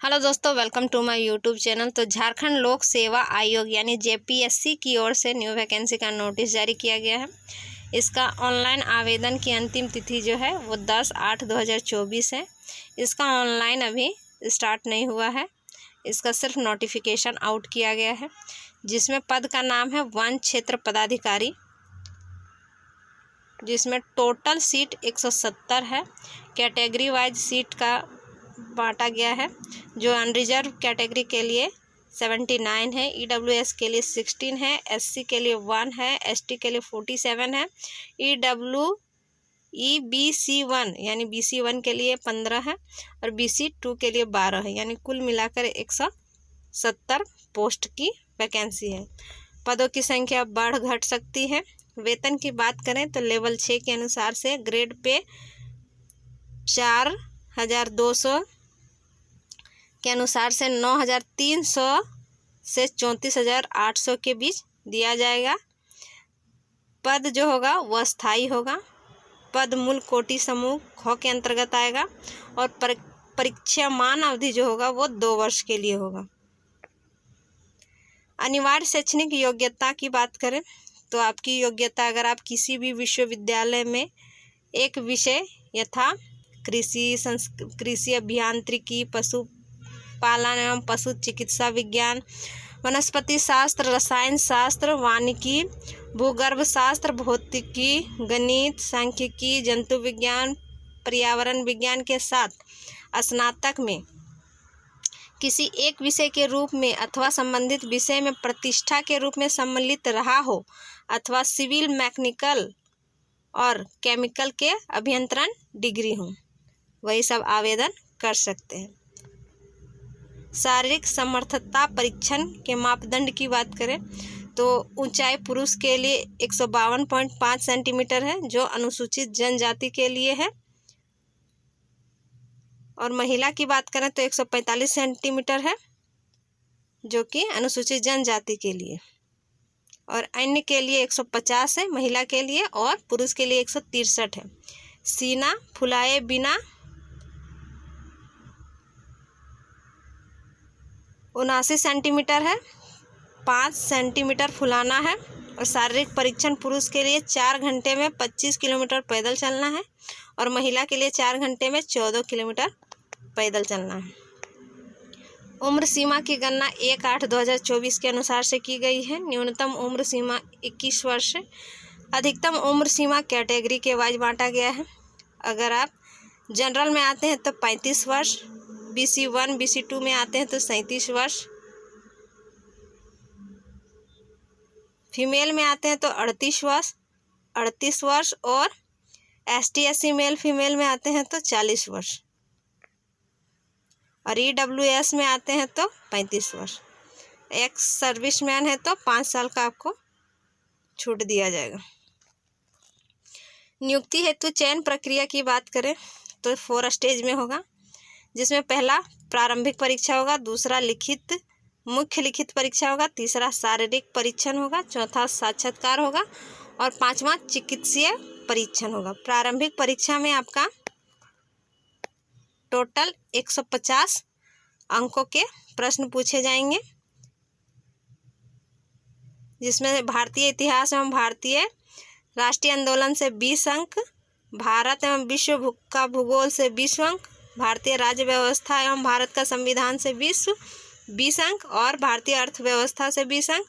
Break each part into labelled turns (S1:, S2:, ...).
S1: Hello दोस्तों, welcome to my YouTube channel. तो झारखंड लोक सेवा आयोग यानी जेपीएससी की ओर से न्यू वैकेंसी का नोटिस जारी किया गया है। इसका ऑनलाइन आवेदन की अंतिम तिथि जो है वो 10/8/2024 है। इसका ऑनलाइन अभी स्टार्ट नहीं हुआ है, इसका सिर्फ नोटिफिकेशन आउट किया गया है, जिसमें पद का नाम है वन क्षेत्र पदाधिकारी, जिसमें टोटल सीट 170 है। कैटेगरी वाइज सीट का बांटा गया है, जो अनरिजर्व कैटेगरी के लिए 79 है, ईडब्ल्यूएस के लिए 16 है, एससी के लिए 1 है, एसटी के लिए 47 है, ईबीसी1 यानी BC1 के लिए 15 है और BC2 के लिए 12 है, यानी कुल मिलाकर 170 पोस्ट की वैकेंसी है। पदों की संख्या बढ़ घट सकती है। वेतन की बात करें तो लेवल 6 के अनुसार से ग्रेड पे 4,200 के अनुसार से 9,300 से 34,800 के बीच दिया जाएगा। पद जो होगा वह स्थायी होगा। पद मूल कोटि समूह ख के अंतर्गत आएगा और परीक्षा मान अवधि जो होगा वो 2 वर्ष के लिए होगा। अनिवार्य शैक्षणिक योग्यता की बात करें तो आपकी योग्यता, अगर आप किसी भी विश्वविद्यालय में एक विषय यथा कृषि अभियांत्रिकी, पशुपालन एवं पशु चिकित्सा विज्ञान, वनस्पति शास्त्र, रसायन शास्त्र, वानिकी, भूगर्भ शास्त्र, भौतिकी, गणित, सांख्यिकी, जंतु विज्ञान, पर्यावरण विज्ञान के साथ स्नातक में किसी एक विषय के रूप में अथवा संबंधित विषय में प्रतिष्ठा के रूप में सम्मिलित रहा हो, अथवा सिविल, मैकेनिकल और केमिकल के अभियंत्रण डिग्री हो, वही सब आवेदन कर सकते हैं। शारीरिक समर्थता परीक्षण के मापदंड की बात करें तो ऊंचाई पुरुष के लिए 152.5 सेंटीमीटर है, जो अनुसूचित जनजाति के लिए है, और महिला की बात करें तो 145 सेंटीमीटर है, जो कि अनुसूचित जनजाति के लिए, और अन्य के लिए 150 है महिला के लिए, और पुरुष के लिए 163 है। सीना फुलाए बिना 79 सेंटीमीटर है, 5 सेंटीमीटर फुलाना है, और शारीरिक परीक्षण पुरुष के लिए 4 घंटे में 25 किलोमीटर पैदल चलना है, और महिला के लिए 4 घंटे में 14 किलोमीटर पैदल चलना है। उम्र सीमा की गणना 1/8/2024 के अनुसार से की गई है। न्यूनतम उम्र सीमा 21 वर्ष है। अधिकतम उम्र सीमा कैटेगरी के वाइज बांटा गया है। अगर आप जनरल में आते हैं तो 35 वर्ष, BC1 BC2 में आते हैं तो 37 वर्ष, फीमेल में आते हैं तो 38 वर्ष, और ST SC मेल फीमेल में आते हैं तो 40 वर्ष, और EWS में आते हैं तो 35 वर्ष। एक्स सर्विसमैन है तो 5 साल का आपको छूट दिया जाएगा। नियुक्ति हेतु चयन प्रक्रिया की बात करें तो 4 स्टेज में होगा, जिसमें पहला प्रारंभिक परीक्षा होगा, दूसरा मुख्य लिखित परीक्षा होगा, तीसरा शारीरिक परीक्षण होगा, चौथा साक्षात्कार होगा, और 5वां चिकित्सीय परीक्षण होगा। प्रारंभिक परीक्षा में आपका टोटल 150 अंकों के प्रश्न पूछे जाएंगे, जिसमें भारतीय इतिहास एवं भारतीय राष्ट्रीय आंदोलन से 20 अंक, भारत एवं विश्व का भूगोल से 20 अंक, भारतीय राज्य व्यवस्था एवं भारत का संविधान से 20 अंक, और भारतीय अर्थव्यवस्था से 20 अंक,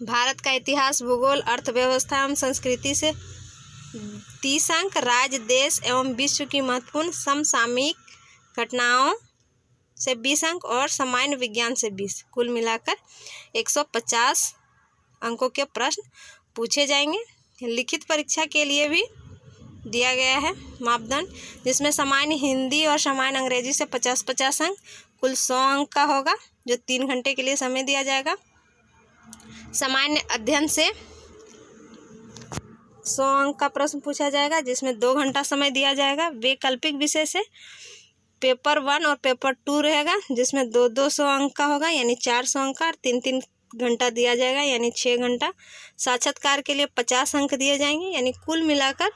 S1: भारत का इतिहास, भूगोल, अर्थव्यवस्था एवं संस्कृति से 30 अंक, राज्य, देश एवं विश्व की महत्वपूर्ण समसामयिक घटनाओं से 20 अंक, और सामान्य विज्ञान से 20, कुल मिलाकर 150 अंकों के प्रश्न पूछे जाएंगे। लिखित परीक्षा के लिए भी दिया गया है मापदंड, जिसमें सामान्य हिंदी और सामान्य अंग्रेजी से 50-50 अंक, कुल 100 अंक का होगा, जो 3 घंटे के लिए समय दिया जाएगा। सामान्य अध्ययन से 100 अंक का प्रश्न पूछा जाएगा, जिसमें 2 घंटा समय दिया जाएगा। वैकल्पिक विषय से पेपर 1 और पेपर 2 रहेगा, जिसमें 200 अंक का होगा, यानी 400 अंक का, और 3 घंटा दिया जाएगा, यानी 6 घंटा। साक्षात्कार के लिए 50 अंक दिए जाएंगे, यानी कुल मिलाकर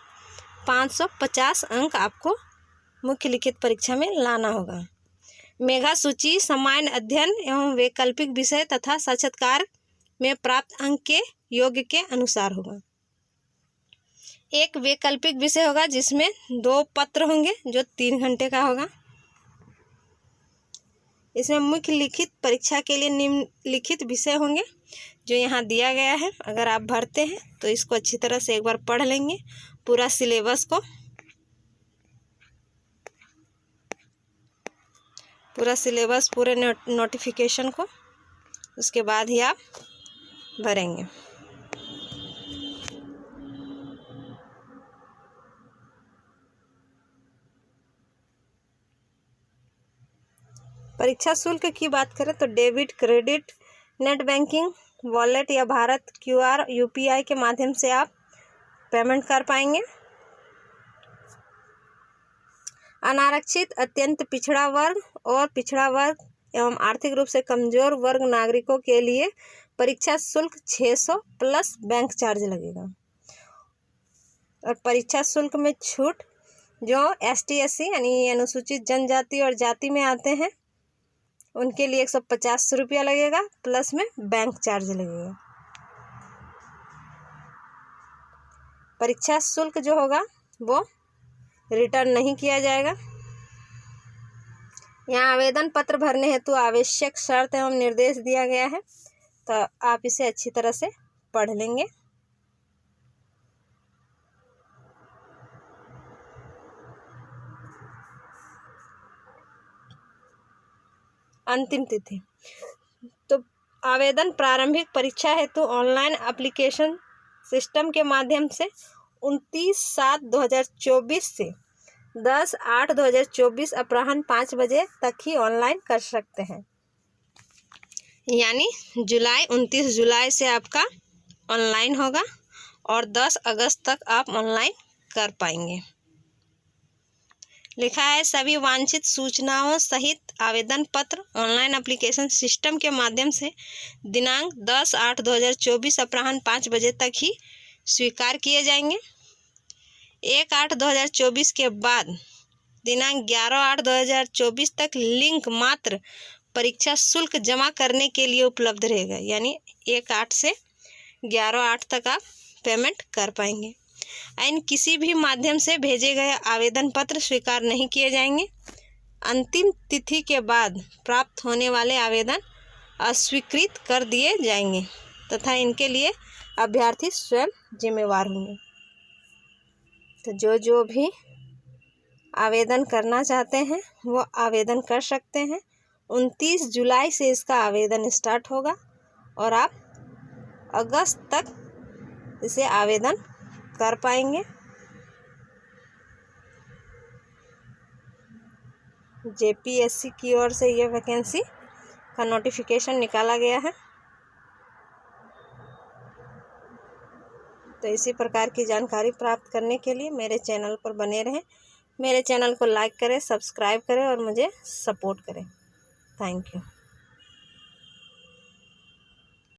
S1: 550 अंक आपको मुख्य लिखित परीक्षा में लाना होगा। मेघा सूची सामान्य अध्ययन एवं वैकल्पिक विषय तथा साक्षात्कार में प्राप्त अंक के योग्य के अनुसार होगा। एक वैकल्पिक विषय होगा जिसमें 2 पत्र होंगे जो 3 घंटे का होगा। इसमें मुख्य लिखित परीक्षा के लिए निम्नलिखित विषय होंगे जो यहाँ दिया गया है। अगर आप भरते हैं तो इसको अच्छी तरह से एक बार पढ़ लेंगे, पूरा सिलेबस को, पूरे नोटिफिकेशन को, उसके बाद ही आप भरेंगे। परीक्षा शुल्क की बात करें तो debit, credit, net banking, wallet या भारत QR UPI के माध्यम से आप पेमेंट कर पाएंगे। अनारक्षित, अत्यंत पिछड़ा वर्ग और पिछड़ा वर्ग एवं आर्थिक रूप से कमजोर वर्ग नागरिकों के लिए परीक्षा शुल्क 600 प्लस बैंक चार्ज लगेगा। और परीक्षा शुल्क में छूट जो ST SC यानी अनुसूचित जनजाति और जाति में आते हैं उनके लिए 150 रुपया लगेगा, प्लस में बैंक चार्ज लगेगा। परीक्षा शुल्क जो होगा वो रिटर्न नहीं किया जाएगा। यहाँ आवेदन पत्र भरने हेतु आवश्यक शर्त एवं निर्देश दिया गया है, तो आप इसे अच्छी तरह से पढ़ लेंगे। अंतिम तिथि तो आवेदन प्रारंभिक परीक्षा हेतु ऑनलाइन एप्लीकेशन सिस्टम के माध्यम से 29/7/2024 से 10/8/2024 अपराह्न 5 बजे तक ही ऑनलाइन कर सकते हैं। यानी 29 जुलाई से आपका ऑनलाइन होगा और 10 अगस्त तक आप ऑनलाइन कर पाएंगे। लिखा है सभी वांछित सूचनाओं सहित आवेदन पत्र ऑनलाइन एप्लीकेशन सिस्टम के माध्यम से दिनांक 10/8/2024 अपराह्न 5 बजे तक ही स्वीकार किए जाएंगे। 1/8/2024 के बाद दिनांक 11/8/2024 तक लिंक मात्र परीक्षा शुल्क जमा करने के लिए उपलब्ध रहेगा। यानी 1/8 से 11/8 तक आप पेमेंट कर पाएंगे। इन किसी भी माध्यम से भेजे गए आवेदन पत्र स्वीकार नहीं किए जाएंगे। अंतिम तिथि के बाद प्राप्त होने वाले आवेदन अस्वीकृत कर दिए जाएंगे तथा इनके लिए अभ्यर्थी स्वयं जिम्मेवार होंगे। तो जो भी आवेदन करना चाहते हैं वो आवेदन कर सकते हैं। 29 जुलाई से इसका आवेदन स्टार्ट होगा और आप अगस्त तक इसे आवेदन कर पाएंगे। JPSC की ओर से यह वैकेंसी का नोटिफिकेशन निकाला गया है। तो इसी प्रकार की जानकारी प्राप्त करने के लिए मेरे चैनल पर बने रहें। मेरे चैनल को लाइक करें, सब्सक्राइब करें और मुझे सपोर्ट करें। Thank you.